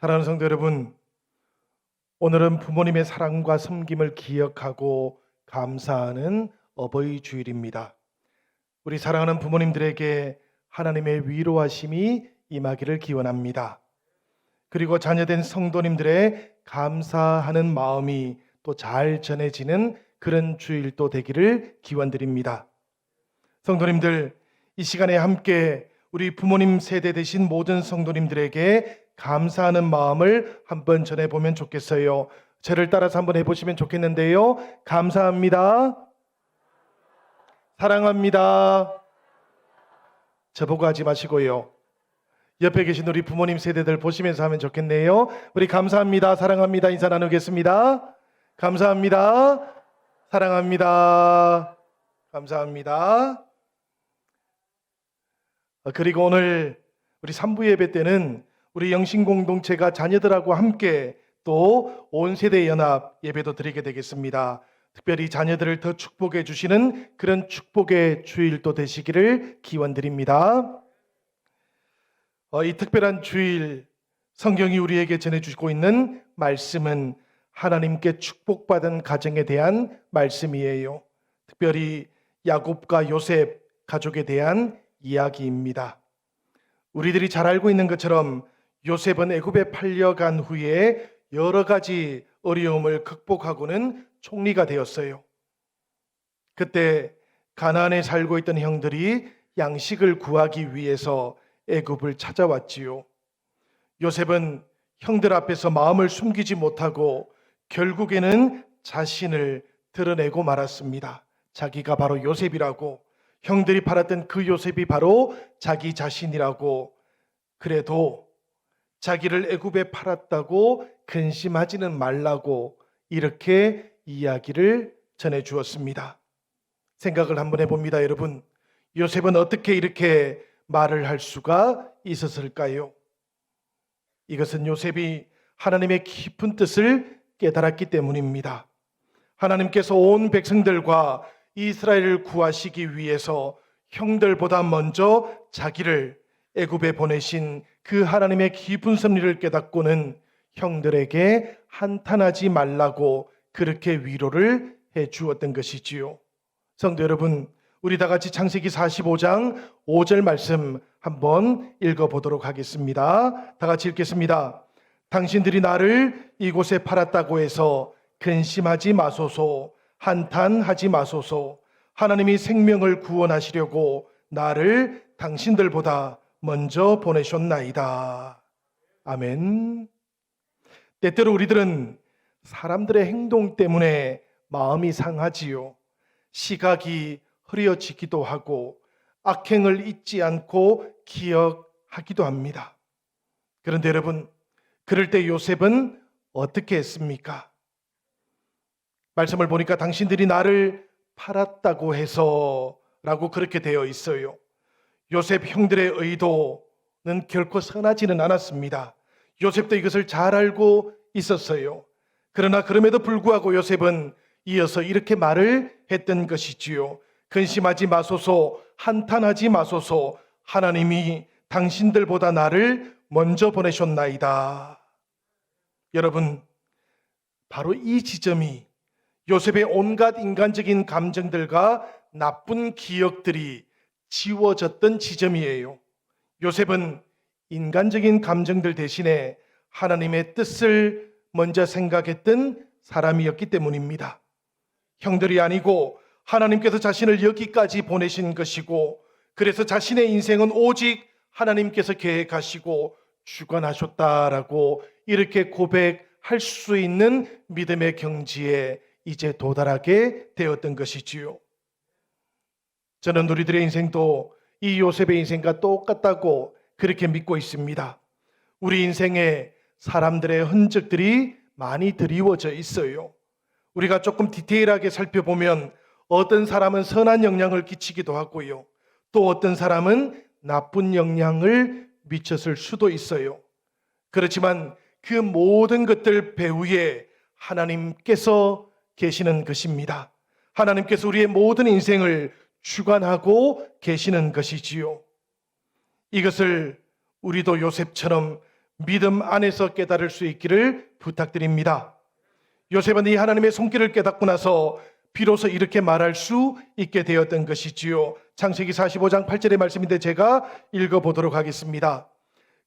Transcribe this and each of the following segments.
사랑하는 성도 여러분, 오늘은 부모님의 사랑과 섬김을 기억하고 감사하는 어버이 주일입니다. 우리 사랑하는 부모님들에게 하나님의 위로하심이 임하기를 기원합니다. 그리고 자녀된 성도님들의 감사하는 마음이 또 잘 전해지는 그런 주일도 되기를 기원드립니다. 성도님들, 이 시간에 함께 우리 부모님 세대 되신 모든 성도님들에게 감사하는 마음을 한번 전해보면 좋겠어요. 저를 따라서 한번 해보시면 좋겠는데요. 감사합니다. 사랑합니다. 저보고 하지 마시고요. 옆에 계신 우리 부모님 세대들 보시면서 하면 좋겠네요. 우리 감사합니다. 사랑합니다. 인사 나누겠습니다. 감사합니다. 사랑합니다. 감사합니다. 그리고 오늘 우리 3부 예배 때는 우리 영신공동체가 자녀들하고 함께 또 온 세대 연합 예배도 드리게 되겠습니다. 특별히 자녀들을 더 축복해 주시는 그런 축복의 주일도 되시기를 기원드립니다. 이 특별한 주일 성경이 우리에게 전해주고 있는 말씀은 하나님께 축복받은 가정에 대한 말씀이에요. 특별히 야곱과 요셉 가족에 대한 이야기입니다. 우리들이 잘 알고 있는 것처럼 요셉은 애굽에 팔려간 후에 여러 가지 어려움을 극복하고는 총리가 되었어요. 그때 가나안에 살고 있던 형들이 양식을 구하기 위해서 애굽을 찾아왔지요. 요셉은 형들 앞에서 마음을 숨기지 못하고 결국에는 자신을 드러내고 말았습니다. 자기가 바로 요셉이라고, 형들이 팔았던 그 요셉이 바로 자기 자신이라고. 그래도 자기를 애굽에 팔았다고 근심하지는 말라고 이렇게 이야기를 전해 주었습니다. 생각을 한번 해봅니다, 여러분. 요셉은 어떻게 이렇게 말을 할 수가 있었을까요? 이것은 요셉이 하나님의 깊은 뜻을 깨달았기 때문입니다. 하나님께서 온 백성들과 이스라엘을 구하시기 위해서 형들보다 먼저 자기를 애굽에 보내신 그 하나님의 깊은 섭리를 깨닫고는 형들에게 한탄하지 말라고 그렇게 위로를 해 주었던 것이지요. 성도 여러분, 우리 다 같이 창세기 45장 5절 말씀 한번 읽어보도록 하겠습니다. 다 같이 읽겠습니다. 당신들이 나를 이곳에 팔았다고 해서 근심하지 마소서, 한탄하지 마소서. 하나님이 생명을 구원하시려고 나를 당신들보다 먼저 보내셨나이다. 아멘. 때때로 우리들은 사람들의 행동 때문에 마음이 상하지요. 시각이 흐려지기도 하고 악행을 잊지 않고 기억하기도 합니다. 그런데 여러분, 그럴 때 요셉은 어떻게 했습니까? 말씀을 보니까 당신들이 나를 팔았다고 해서 라고 그렇게 되어 있어요. 요셉 형들의 의도는 결코 선하지는 않았습니다. 요셉도 이것을 잘 알고 있었어요. 그러나 그럼에도 불구하고 요셉은 이어서 이렇게 말을 했던 것이지요. 근심하지 마소서, 한탄하지 마소서. 하나님이 당신들보다 나를 먼저 보내셨나이다. 여러분, 바로 이 지점이 요셉의 온갖 인간적인 감정들과 나쁜 기억들이 지워졌던 지점이에요. 요셉은 인간적인 감정들 대신에 하나님의 뜻을 먼저 생각했던 사람이었기 때문입니다. 형들이 아니고 하나님께서 자신을 여기까지 보내신 것이고, 그래서 자신의 인생은 오직 하나님께서 계획하시고 주관하셨다라고 이렇게 고백할 수 있는 믿음의 경지에 이제 도달하게 되었던 것이지요. 저는 우리들의 인생도 이 요셉의 인생과 똑같다고 그렇게 믿고 있습니다. 우리 인생에 사람들의 흔적들이 많이 드리워져 있어요. 우리가 조금 디테일하게 살펴보면 어떤 사람은 선한 영향을 끼치기도 하고요. 또 어떤 사람은 나쁜 영향을 미쳤을 수도 있어요. 그렇지만 그 모든 것들 배후에 하나님께서 계시는 것입니다. 하나님께서 우리의 모든 인생을 주관하고 계시는 것이지요. 이것을 우리도 요셉처럼 믿음 안에서 깨달을 수 있기를 부탁드립니다. 요셉은 이 하나님의 손길을 깨닫고 나서 비로소 이렇게 말할 수 있게 되었던 것이지요. 창세기 45장 8절의 말씀인데 제가 읽어보도록 하겠습니다.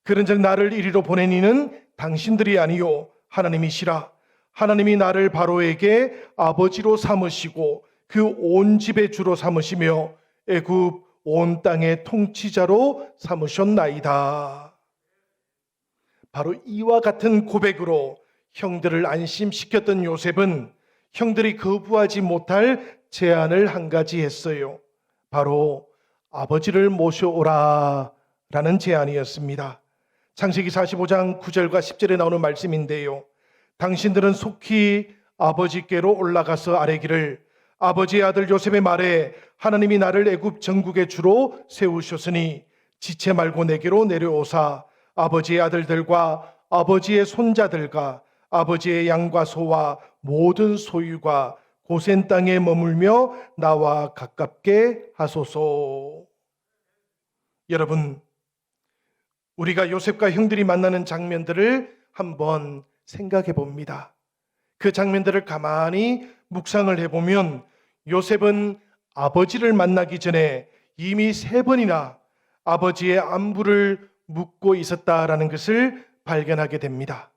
그런즉 나를 이리로 보낸 이는 당신들이 아니요 하나님이시라. 하나님이 나를 바로에게 아버지로 삼으시고 그 온 집의 주로 삼으시며 애굽 온 땅의 통치자로 삼으셨나이다. 바로 이와 같은 고백으로 형들을 안심시켰던 요셉은 형들이 거부하지 못할 제안을 한 가지 했어요. 바로 아버지를 모셔오라 라는 제안이었습니다. 창세기 45장 9절과 10절에 나오는 말씀인데요. 당신들은 속히 아버지께로 올라가서 아뢰기를 아버지의 아들 요셉의 말에 하나님이 나를 애굽 전국의 주로 세우셨으니 지체 말고 내게로 내려오사 아버지의 아들들과 아버지의 손자들과 아버지의 양과 소와 모든 소유가 고센 땅에 머물며 나와 가깝게 하소서. 여러분, 우리가 요셉과 형들이 만나는 장면들을 한번 생각해 봅니다. 그 장면들을 가만히 묵상을 해보면 요셉은 아버지를 만나기 전에 이미 3번이나 아버지의 안부를 묻고 있었다라는 것을 발견하게 됩니다.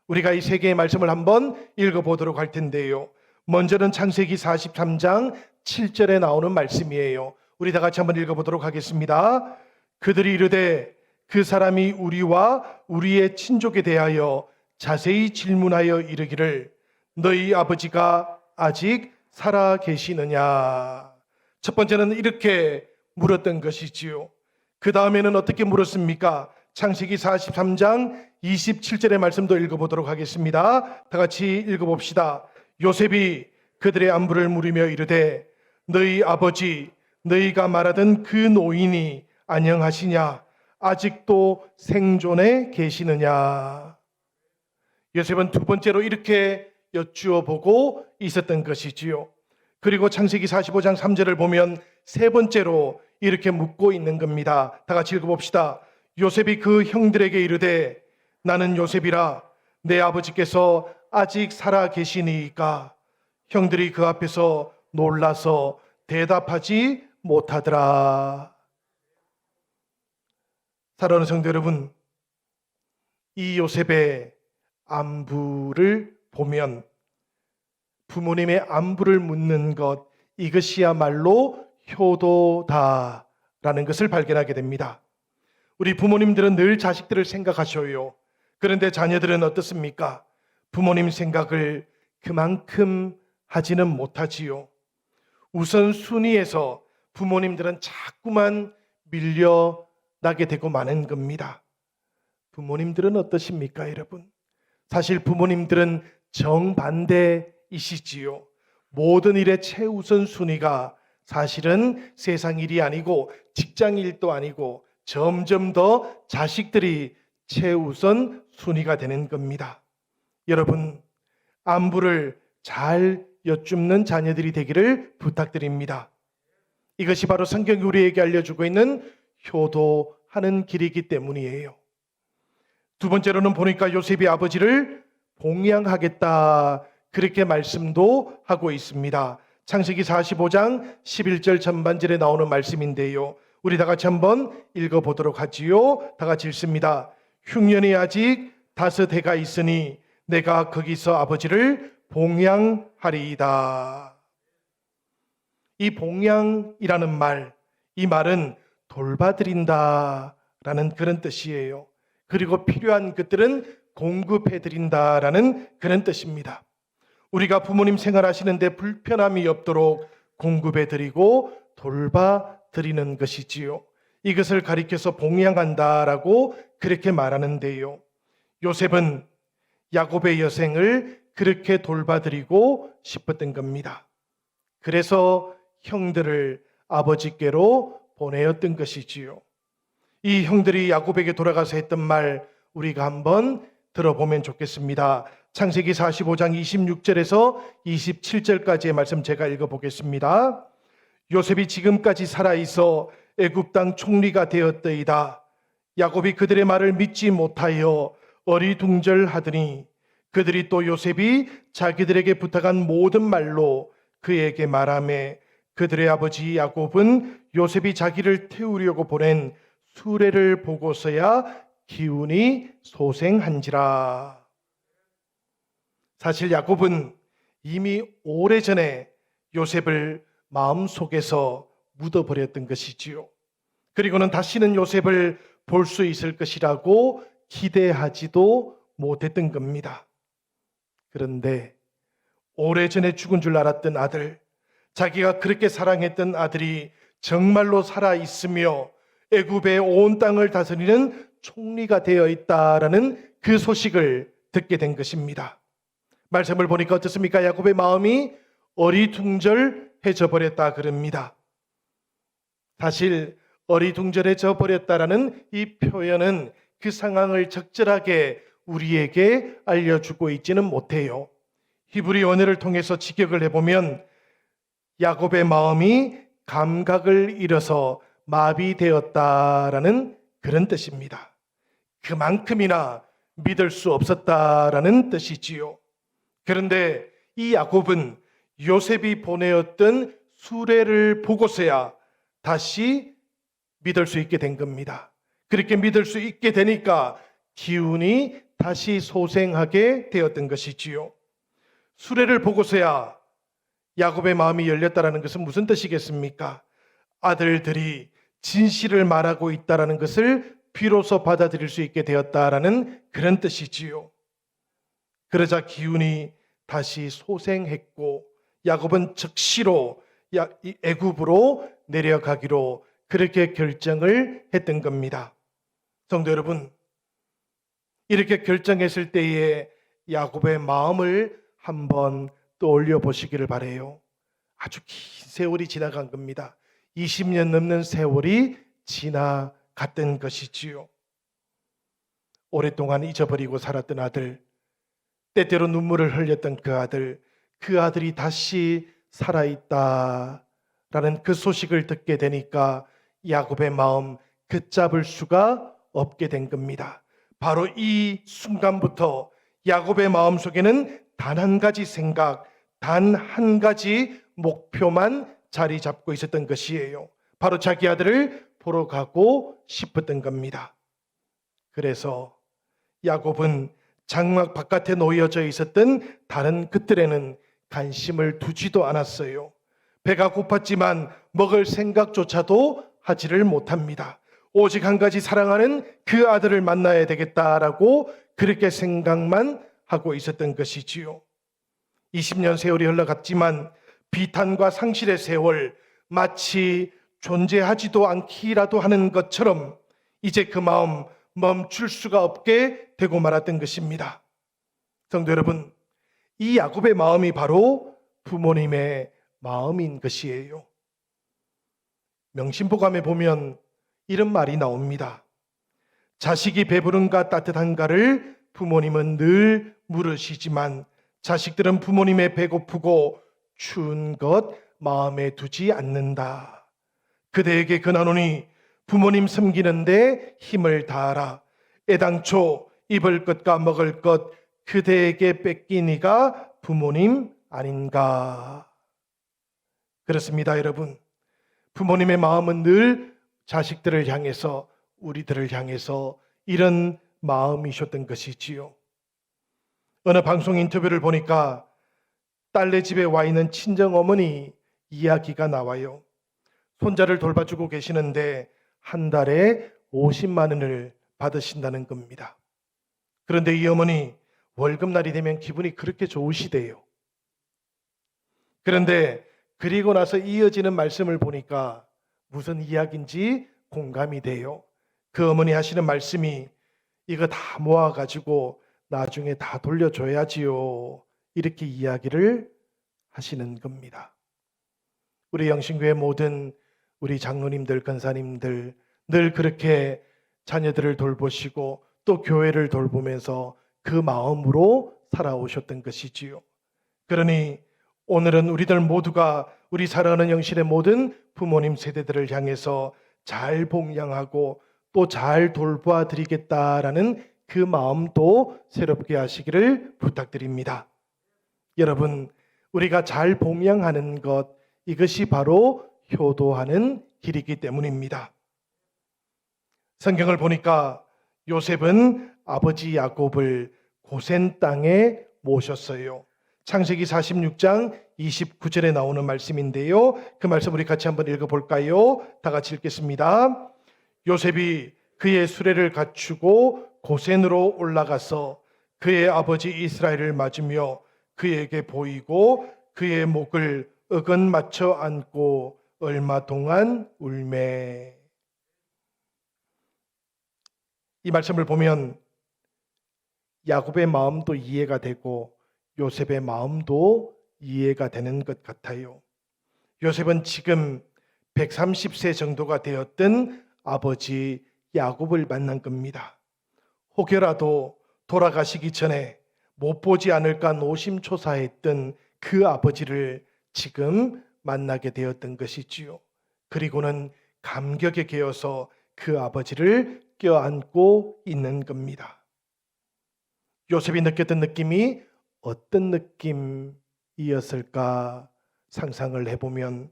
우리가 이 3개의 말씀을 한번 읽어보도록 할 텐데요. 먼저는 창세기 43장 7절에 나오는 말씀이에요. 우리 다 같이 한번 읽어보도록 하겠습니다. 그들이 이르되 그 사람이 우리와 우리의 친족에 대하여 자세히 질문하여 이르기를 너희 아버지가 아직 살아 계시느냐. 첫 번째는 이렇게 물었던 것이지요. 그 다음에는 어떻게 물었습니까? 창세기 43장 27절의 말씀도 읽어보도록 하겠습니다. 다 같이 읽어봅시다. 요셉이 그들의 안부를 물으며 이르되 너희 아버지 너희가 말하던 그 노인이 안녕하시냐? 아직도 생존해 계시느냐? 요셉은 두 번째로 이렇게 여쭈어 보고 있었던 것이지요. 그리고 창세기 45장 3절을 보면 세 번째로 이렇게 묻고 있는 겁니다. 다 같이 읽어봅시다. 요셉이 그 형들에게 이르되 나는 요셉이라 내 아버지께서 아직 살아 계시니까. 형들이 그 앞에서 놀라서 대답하지 못하더라. 사랑하는 성도 여러분, 이 요셉의 안부를 보면 부모님의 안부를 묻는 것, 이것이야말로 효도다라는 것을 발견하게 됩니다. 우리 부모님들은 늘 자식들을 생각하셔요. 그런데 자녀들은 어떻습니까? 부모님 생각을 그만큼 하지는 못하지요. 우선 순위에서 부모님들은 자꾸만 밀려나게 되고 마는 겁니다. 부모님들은 어떠십니까, 여러분? 사실 부모님들은 정반대이시지요. 모든 일의 최우선 순위가 사실은 세상 일이 아니고 직장 일도 아니고 점점 더 자식들이 최우선 순위가 되는 겁니다. 여러분, 안부를 잘 여쭙는 자녀들이 되기를 부탁드립니다. 이것이 바로 성경이 우리에게 알려주고 있는 효도하는 길이기 때문이에요. 두 번째로는 보니까 요셉이 아버지를 봉양하겠다 그렇게 말씀도 하고 있습니다. 창세기 45장 11절 전반절에 나오는 말씀인데요. 우리 다 같이 한번 읽어보도록 하지요. 다 같이 읽습니다. 흉년이 아직 5해가 있으니 내가 거기서 아버지를 봉양하리이다. 이 봉양이라는 말, 이 말은 돌봐드린다라는 그런 뜻이에요. 그리고 필요한 것들은 공급해드린다라는 그런 뜻입니다. 우리가 부모님 생활하시는데 불편함이 없도록 공급해드리고 돌봐드리는 것이지요. 이것을 가리켜서 봉양한다라고 그렇게 말하는데요. 요셉은 야곱의 여생을 그렇게 돌봐드리고 싶었던 겁니다. 그래서 형들을 아버지께로 보내었던 것이지요. 이 형들이 야곱에게 돌아가서 했던 말 우리가 한번 들어보면 좋겠습니다. 창세기 45장 26절에서 27절까지의 말씀 제가 읽어보겠습니다. 요셉이 지금까지 살아있어 애굽 땅 총리가 되었더이다. 야곱이 그들의 말을 믿지 못하여 어리둥절하더니 그들이 또 요셉이 자기들에게 부탁한 모든 말로 그에게 말하매 그들의 아버지 야곱은 요셉이 자기를 태우려고 보낸 수레를 보고서야 기운이 소생한지라. 사실 야곱은 이미 오래전에 요셉을 마음속에서 묻어버렸던 것이지요. 그리고는 다시는 요셉을 볼 수 있을 것이라고 기대하지도 못했던 겁니다. 그런데 오래전에 죽은 줄 알았던 아들, 자기가 그렇게 사랑했던 아들이 정말로 살아있으며 애굽의 온 땅을 다스리는 총리가 되어 있다라는 그 소식을 듣게 된 것입니다. 말씀을 보니까 어떻습니까? 야곱의 마음이 어리둥절해져 버렸다 그럽니다. 사실 어리둥절해져 버렸다라는 이 표현은 그 상황을 적절하게 우리에게 알려주고 있지는 못해요. 히브리 언어를 통해서 직역을 해보면 야곱의 마음이 감각을 잃어서 마비되었다라는 그런 뜻입니다. 그만큼이나 믿을 수 없었다라는 뜻이지요. 그런데 이 야곱은 요셉이 보내었던 수레를 보고서야 다시 믿을 수 있게 된 겁니다. 그렇게 믿을 수 있게 되니까 기운이 다시 소생하게 되었던 것이지요. 수레를 보고서야 야곱의 마음이 열렸다라는 것은 무슨 뜻이겠습니까? 아들들이 진실을 말하고 있다라는 것을 비로소 받아들일 수 있게 되었다라는 그런 뜻이지요. 그러자 기운이 다시 소생했고 야곱은 즉시로 애굽으로 내려가기로 그렇게 결정을 했던 겁니다. 성도 여러분, 이렇게 결정했을 때에 야곱의 마음을 한번 떠올려 보시기를 바라요. 아주 긴 세월이 지나간 겁니다. 20년 넘는 세월이 지나갔던 것이지요. 오랫동안 잊어버리고 살았던 아들, 때때로 눈물을 흘렸던 그 아들이 다시 살아있다라는 그 소식을 듣게 되니까 야곱의 마음 걷잡을 수가 없게 된 겁니다. 바로 이 순간부터 야곱의 마음속에는 단 한 가지 생각, 단 한 가지 목표만 자리 잡고 있었던 것이에요. 바로 자기 아들을 보러 가고 싶었던 겁니다. 그래서 야곱은 장막 바깥에 놓여져 있었던 다른 그들에는 관심을 두지도 않았어요. 배가 고팠지만 먹을 생각조차도 하지를 못합니다. 오직 한 가지 사랑하는 그 아들을 만나야 되겠다라고 그렇게 생각만 하고 있었던 것이지요. 20년 세월이 흘러갔지만 비탄과 상실의 세월, 마치 존재하지도 않기라도 하는 것처럼 이제 그 마음 멈출 수가 없게 되고 말았던 것입니다. 성도 여러분, 이 야곱의 마음이 바로 부모님의 마음인 것이에요. 명심보감에 보면 이런 말이 나옵니다. 자식이 배부른가 따뜻한가를 부모님은 늘 물으시지만 자식들은 부모님의 배고프고 추운 것 마음에 두지 않는다. 그대에게 권하노니 부모님 섬기는데 힘을 다하라. 애당초 입을 것과 먹을 것 그대에게 뺏기니가 부모님 아닌가. 그렇습니다, 여러분. 부모님의 마음은 늘 자식들을 향해서, 우리들을 향해서 이런 마음이셨던 것이지요. 어느 방송 인터뷰를 보니까 딸네 집에 와 있는 친정어머니 이야기가 나와요. 손자를 돌봐주고 계시는데 한 달에 50만 원을 받으신다는 겁니다. 그런데 이 어머니 월급날이 되면 기분이 그렇게 좋으시대요. 그런데 그리고 나서 이어지는 말씀을 보니까 무슨 이야기인지 공감이 돼요. 그 어머니 하시는 말씀이 이거 다 모아가지고 나중에 다 돌려줘야지요. 이렇게 이야기를 하시는 겁니다. 우리 영신교회 모든 우리 장로님들, 권사님들 늘 그렇게 자녀들을 돌보시고 또 교회를 돌보면서 그 마음으로 살아오셨던 것이지요. 그러니 오늘은 우리들 모두가 우리 사랑하는 영신의 모든 부모님 세대들을 향해서 잘 봉양하고 또 잘 돌보아 드리겠다라는 그 마음도 새롭게 하시기를 부탁드립니다. 여러분, 우리가 잘 봉양하는 것, 이것이 바로 효도하는 길이기 때문입니다. 성경을 보니까 요셉은 아버지 야곱을 고센 땅에 모셨어요. 창세기 46장 29절에 나오는 말씀인데요. 그 말씀 우리 같이 한번 읽어볼까요? 다 같이 읽겠습니다. 요셉이 그의 수레를 갖추고 고센으로 올라가서 그의 아버지 이스라엘을 맞으며 그에게 보이고 그의 목을 어건 맞춰 안고 얼마 동안 울매. 이 말씀을 보면 야곱의 마음도 이해가 되고 요셉의 마음도 이해가 되는 것 같아요. 요셉은 지금 130세 정도가 되었던 아버지 야곱을 만난 겁니다. 혹여라도 돌아가시기 전에 못 보지 않을까 노심초사했던 그 아버지를 지금 만나게 되었던 것이지요. 그리고는 감격에 겨워서 그 아버지를 껴안고 있는 겁니다. 요셉이 느꼈던 느낌이 어떤 느낌이었을까 상상을 해보면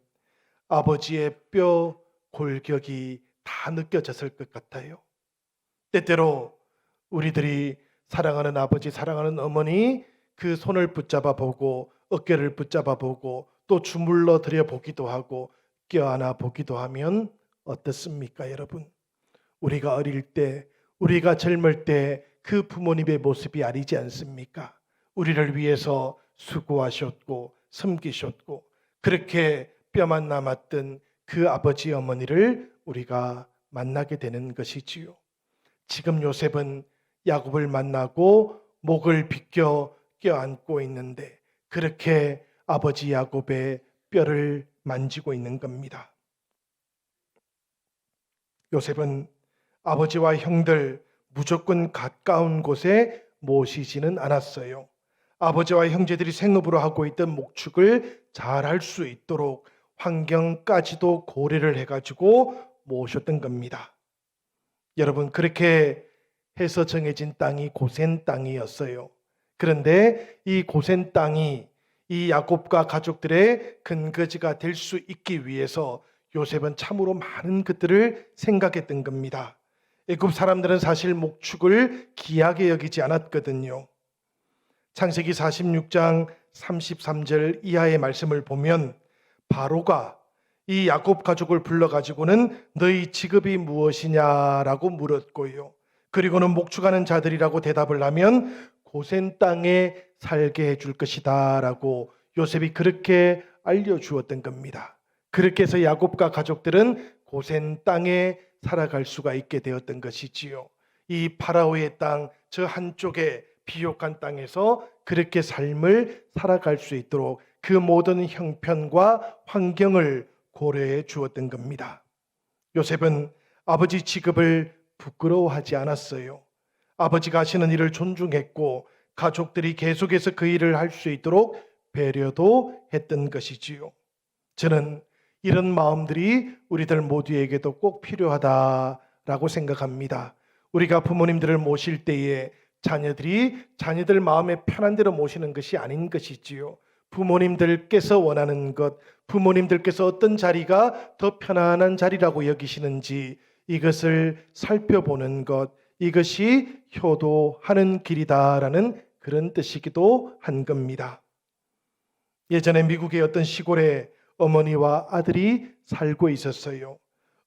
아버지의 뼈 골격이 다 느껴졌을 것 같아요. 때때로 우리들이 사랑하는 아버지, 사랑하는 어머니 그 손을 붙잡아 보고 어깨를 붙잡아 보고 또 주물러 드려 보기도 하고 껴안아 보기도 하면 어떻습니까, 여러분? 우리가 어릴 때, 우리가 젊을 때 그 부모님의 모습이 아니지 않습니까? 우리를 위해서 수고하셨고 섬기셨고 그렇게 뼈만 남았던 그 아버지 어머니를 우리가 만나게 되는 것이지요. 지금 요셉은 야곱을 만나고 목을 비껴 껴안고 있는데 그렇게 아버지 야곱의 뼈를 만지고 있는 겁니다. 요셉은 아버지와 형들 무조건 가까운 곳에 모시지는 않았어요. 아버지와 형제들이 생업으로 하고 있던 목축을 잘 할 수 있도록 환경까지도 고려를 해가지고 모셨던 겁니다. 여러분, 그렇게 해서 정해진 땅이 고센 땅이었어요. 그런데 이 고센 땅이 이 야곱과 가족들의 근거지가 될 수 있기 위해서 요셉은 참으로 많은 것들을 생각했던 겁니다. 애굽 사람들은 사실 목축을 귀하게 여기지 않았거든요. 창세기 46장 33절 이하의 말씀을 보면 바로가 이 야곱 가족을 불러가지고는 너희 직업이 무엇이냐라고 물었고요. 그리고는 목축하는 자들이라고 대답을 하면 고센 땅에 살게 해줄 것이다 라고 요셉이 그렇게 알려주었던 겁니다. 그렇게 해서 야곱과 가족들은 고센 땅에 살아갈 수가 있게 되었던 것이지요. 이 파라오의 땅, 저 한쪽에 비옥한 땅에서 그렇게 삶을 살아갈 수 있도록 그 모든 형편과 환경을 고려해 주었던 겁니다. 요셉은 아버지 직업을 부끄러워하지 않았어요. 아버지가 하시는 일을 존중했고 가족들이 계속해서 그 일을 할 수 있도록 배려도 했던 것이지요. 저는 이런 마음들이 우리들 모두에게도 꼭 필요하다라고 생각합니다. 우리가 부모님들을 모실 때에 자녀들이 자녀들 마음에 편한 대로 모시는 것이 아닌 것이지요. 부모님들께서 원하는 것, 부모님들께서 어떤 자리가 더 편안한 자리라고 여기시는지 이것을 살펴보는 것, 이것이 효도하는 길이다라는 그런 뜻이기도 한 겁니다. 예전에 미국의 어떤 시골에 어머니와 아들이 살고 있었어요.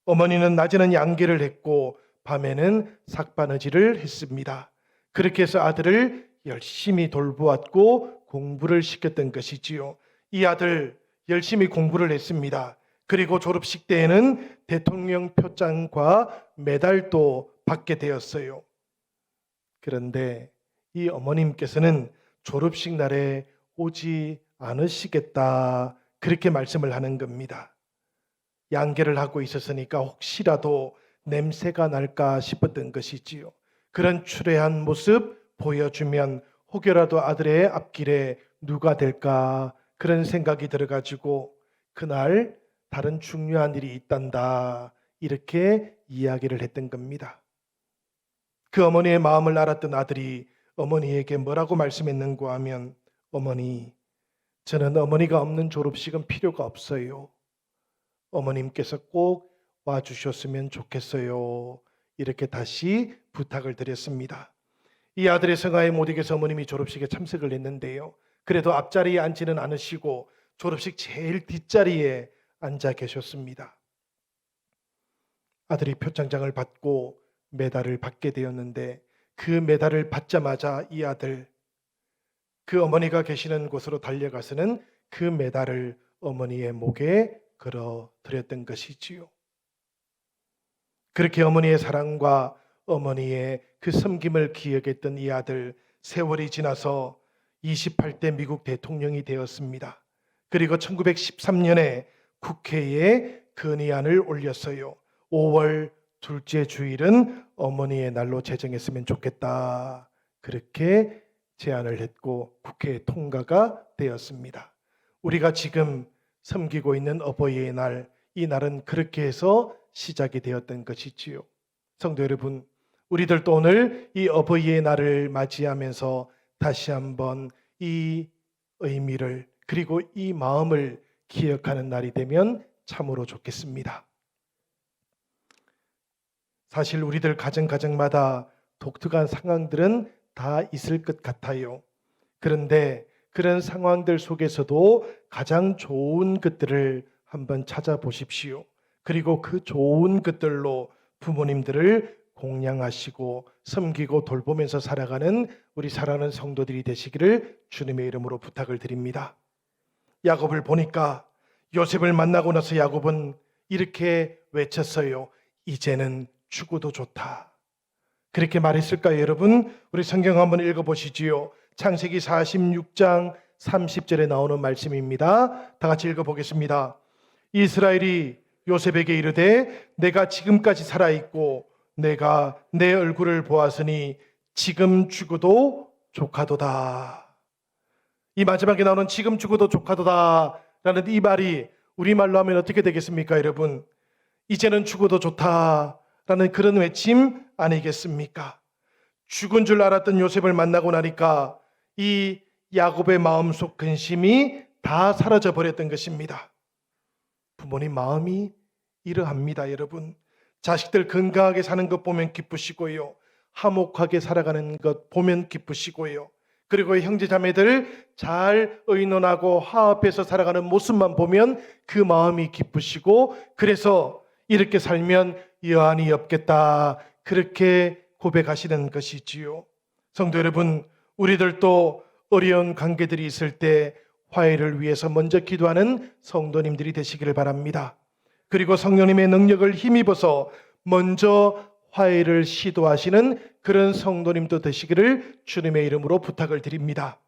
어머니는 낮에는 양계를 했고 밤에는 삭바느질을 했습니다. 그렇게 해서 아들을 열심히 돌보았고 공부를 시켰던 것이지요. 이 아들 열심히 공부를 했습니다. 그리고 졸업식 때에는 대통령 표창과 메달도 받게 되었어요. 그런데 이 어머님께서는 졸업식 날에 오지 않으시겠다 그렇게 말씀을 하는 겁니다. 양계를 하고 있었으니까 혹시라도 냄새가 날까 싶었던 것이지요. 그런 추레한 모습 보여주면 혹여라도 아들의 앞길에 누가 될까 그런 생각이 들어가지고 그날 다른 중요한 일이 있단다 이렇게 이야기를 했던 겁니다. 그 어머니의 마음을 알았던 아들이 어머니에게 뭐라고 말씀했는가 하면, 어머니, 저는 어머니가 없는 졸업식은 필요가 없어요. 어머님께서 꼭 와주셨으면 좋겠어요. 이렇게 다시 부탁을 드렸습니다. 이 아들의 성화에 못 이겨서 어머님이 졸업식에 참석을 했는데요. 그래도 앞자리에 앉지는 않으시고 졸업식 제일 뒷자리에 앉아 계셨습니다. 아들이 표창장을 받고 메달을 받게 되었는데, 그 메달을 받자마자 이 아들, 그 어머니가 계시는 곳으로 달려가서는 그 메달을 어머니의 목에 걸어 드렸던 것이지요. 그렇게 어머니의 사랑과 어머니의 그 섬김을 기억했던 이 아들, 세월이 지나서 28대 미국 대통령이 되었습니다. 그리고 1913년에 국회에 건의안을 올렸어요. 5월 둘째 주일은 어머니의 날로 제정했으면 좋겠다. 그렇게 제안을 했고 국회에 통과가 되었습니다. 우리가 지금 섬기고 있는 어버이의 날, 이 날은 그렇게 해서 시작이 되었던 것이지요. 성도 여러분, 우리들도 오늘 이 어버이의 날을 맞이하면서 다시 한번 이 의미를, 그리고 이 마음을 기억하는 날이 되면 참으로 좋겠습니다. 사실 우리들 가정마다 독특한 상황들은 다 있을 것 같아요. 그런데 그런 상황들 속에서도 가장 좋은 것들을 한번 찾아보십시오. 그리고 그 좋은 것들로 부모님들을 공양하시고 섬기고 돌보면서 살아가는 우리 사랑하는 성도들이 되시기를 주님의 이름으로 부탁을 드립니다. 야곱을 보니까 요셉을 만나고 나서 야곱은 이렇게 외쳤어요. 이제는 죽어도 좋다. 그렇게 말했을까요, 여러분? 우리 성경 한번 읽어보시지요. 창세기 46장 30절에 나오는 말씀입니다. 다 같이 읽어보겠습니다. 이스라엘이 요셉에게 이르되 내가 지금까지 살아있고 내가 내 얼굴을 보았으니 지금 죽어도 조카도다. 이 마지막에 나오는 지금 죽어도 조카도다 라는 이 말이 우리말로 하면 어떻게 되겠습니까, 여러분? 이제는 죽어도 좋다라는 그런 외침 아니겠습니까? 죽은 줄 알았던 요셉을 만나고 나니까 이 야곱의 마음속 근심이 다 사라져 버렸던 것입니다. 부모님 마음이 이러합니다, 여러분. 자식들 건강하게 사는 것 보면 기쁘시고요. 화목하게 살아가는 것 보면 기쁘시고요. 그리고 형제 자매들 잘 의논하고 화합해서 살아가는 모습만 보면 그 마음이 기쁘시고, 그래서 이렇게 살면 여한이 없겠다, 그렇게 고백하시는 것이지요. 성도 여러분, 우리들도 어려운 관계들이 있을 때 화해를 위해서 먼저 기도하는 성도님들이 되시기를 바랍니다. 그리고 성령님의 능력을 힘입어서 먼저 화해를 시도하시는 그런 성도님도 되시기를 주님의 이름으로 부탁을 드립니다.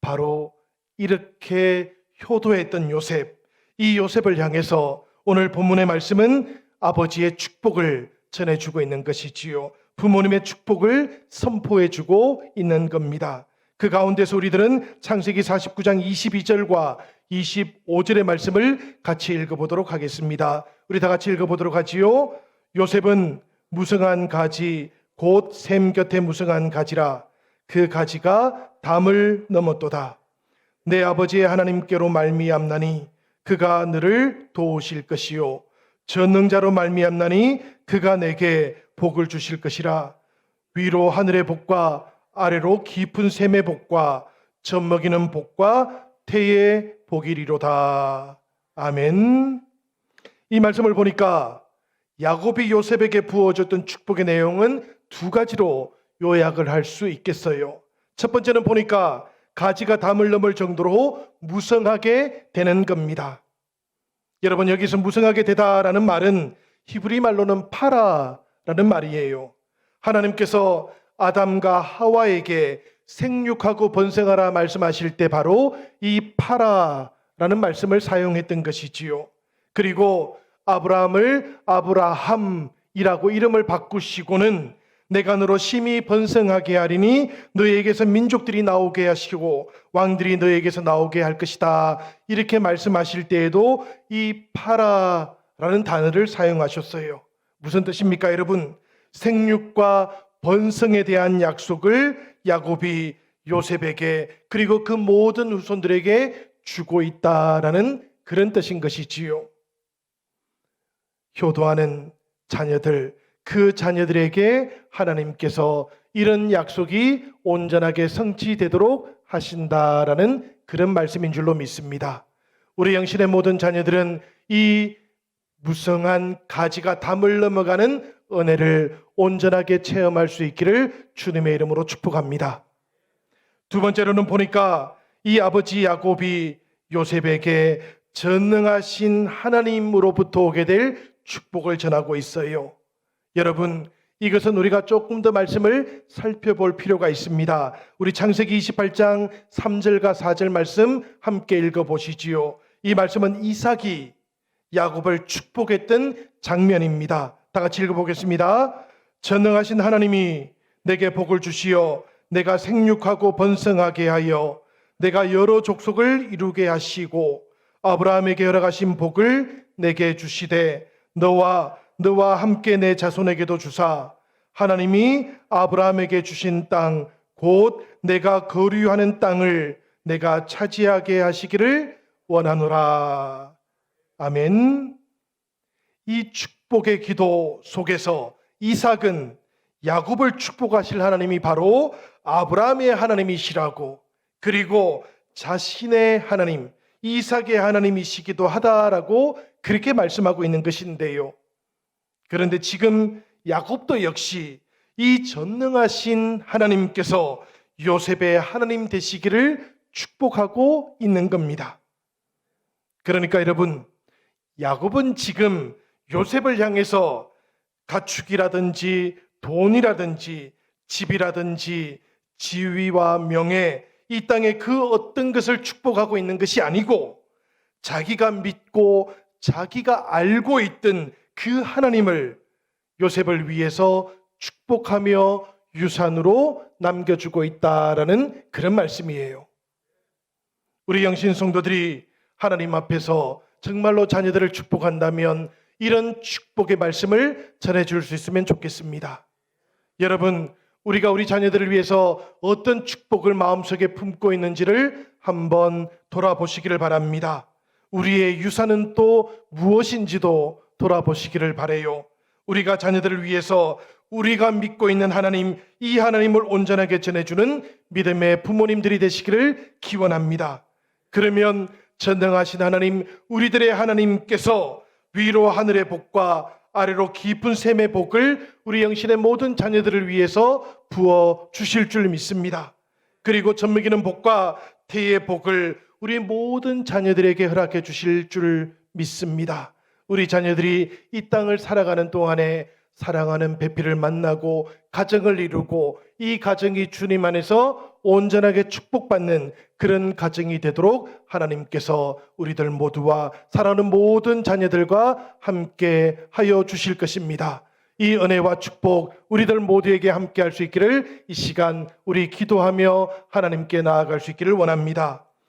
바로 이렇게 효도했던 요셉, 이 요셉을 향해서 오늘 본문의 말씀은 아버지의 축복을 전해주고 있는 것이지요. 부모님의 축복을 선포해주고 있는 겁니다. 그 가운데서 우리들은 창세기 49장 22절과 25절의 말씀을 같이 읽어보도록 하겠습니다. 우리 다 같이 읽어보도록 하지요. 요셉은 무성한 가지 곧 샘 곁에 무성한 가지라. 그 가지가 담을 넘었도다. 내 아버지의 하나님께로 말미암나니 그가 너를 도우실 것이요 전능자로 말미암나니 그가 내게 복을 주실 것이라. 위로 하늘의 복과 아래로 깊은 샘의 복과 젖먹이는 복과 태의 복이리로다. 아멘. 이 말씀을 보니까 야곱이 요셉에게 부어줬던 축복의 내용은 두 가지로 요약을 할 수 있겠어요. 첫 번째는 보니까 가지가 담을 넘을 정도로 무성하게 되는 겁니다. 여러분, 여기서 무성하게 되다라는 말은 히브리 말로는 파라라는 말이에요. 하나님께서 아담과 하와에게 생육하고 번성하라 말씀하실 때 바로 이 파라라는 말씀을 사용했던 것이지요. 그리고 아브라함을 아브라함이라고 이름을 바꾸시고는 내가 너로 심히 번성하게 하리니 너에게서 민족들이 나오게 하시고 왕들이 너에게서 나오게 할 것이다, 이렇게 말씀하실 때에도 이 파라라는 단어를 사용하셨어요. 무슨 뜻입니까, 여러분? 생육과 번성에 대한 약속을 야곱이 요셉에게 그리고 그 모든 후손들에게 주고 있다라는 그런 뜻인 것이지요. 효도하는 자녀들, 그 자녀들에게 하나님께서 이런 약속이 온전하게 성취되도록 하신다라는 그런 말씀인 줄로 믿습니다. 우리 영신의 모든 자녀들은 이 무성한 가지가 담을 넘어가는 은혜를 온전하게 체험할 수 있기를 주님의 이름으로 축복합니다. 두 번째로는 보니까 이 아버지 야곱이 요셉에게 전능하신 하나님으로부터 오게 될 축복을 전하고 있어요. 여러분, 이것은 우리가 조금 더 말씀을 살펴볼 필요가 있습니다. 우리 창세기 28장 3절과 4절 말씀 함께 읽어보시지요. 이 말씀은 이삭이 야곱을 축복했던 장면입니다. 다 같이 읽어보겠습니다. 전능하신 하나님이 내게 복을 주시어 내가 생육하고 번성하게 하여 내가 여러 족속을 이루게 하시고 아브라함에게 허락하신 복을 내게 주시되 너와 함께 내 자손에게도 주사 하나님이 아브라함에게 주신 땅 곧 내가 거류하는 땅을 내가 차지하게 하시기를 원하노라. 아멘. 이 축복의 기도 속에서 이삭은 야곱을 축복하실 하나님이 바로 아브라함의 하나님이시라고, 그리고 자신의 하나님 이삭의 하나님이시기도 하다라고 그렇게 말씀하고 있는 것인데요. 그런데 지금 야곱도 역시 이 전능하신 하나님께서 요셉의 하나님 되시기를 축복하고 있는 겁니다. 그러니까 여러분, 야곱은 지금 요셉을 향해서 가축이라든지 돈이라든지 집이라든지 지위와 명예, 이 땅의 그 어떤 것을 축복하고 있는 것이 아니고 자기가 믿고 자기가 알고 있던 그 하나님을 요셉을 위해서 축복하며 유산으로 남겨주고 있다라는 그런 말씀이에요. 우리 영신 성도들이 하나님 앞에서 정말로 자녀들을 축복한다면 이런 축복의 말씀을 전해줄 수 있으면 좋겠습니다. 여러분, 우리가 우리 자녀들을 위해서 어떤 축복을 마음속에 품고 있는지를 한번 돌아보시기를 바랍니다. 우리의 유산은 또 무엇인지도 돌아보시기를 바라요. 우리가 자녀들을 위해서 우리가 믿고 있는 하나님, 이 하나님을 온전하게 전해주는 믿음의 부모님들이 되시기를 기원합니다. 그러면 전능하신 하나님, 우리들의 하나님께서 위로 하늘의 복과 아래로 깊은 샘의 복을 우리 영신의 모든 자녀들을 위해서 부어 주실 줄 믿습니다. 그리고 젖먹이는 복과 태의 복을 우리 모든 자녀들에게 허락해 주실 줄 믿습니다. 우리 자녀들이 이 땅을 살아가는 동안에 사랑하는 배필을 만나고 가정을 이루고 이 가정이 주님 안에서 온전하게 축복받는 그런 가정이 되도록 하나님께서 우리들 모두와 사랑하는 모든 자녀들과 함께 하여 주실 것입니다. 이 은혜와 축복 우리들 모두에게 함께 할 수 있기를 이 시간 우리 기도하며 하나님께 나아갈 수 있기를 원합니다.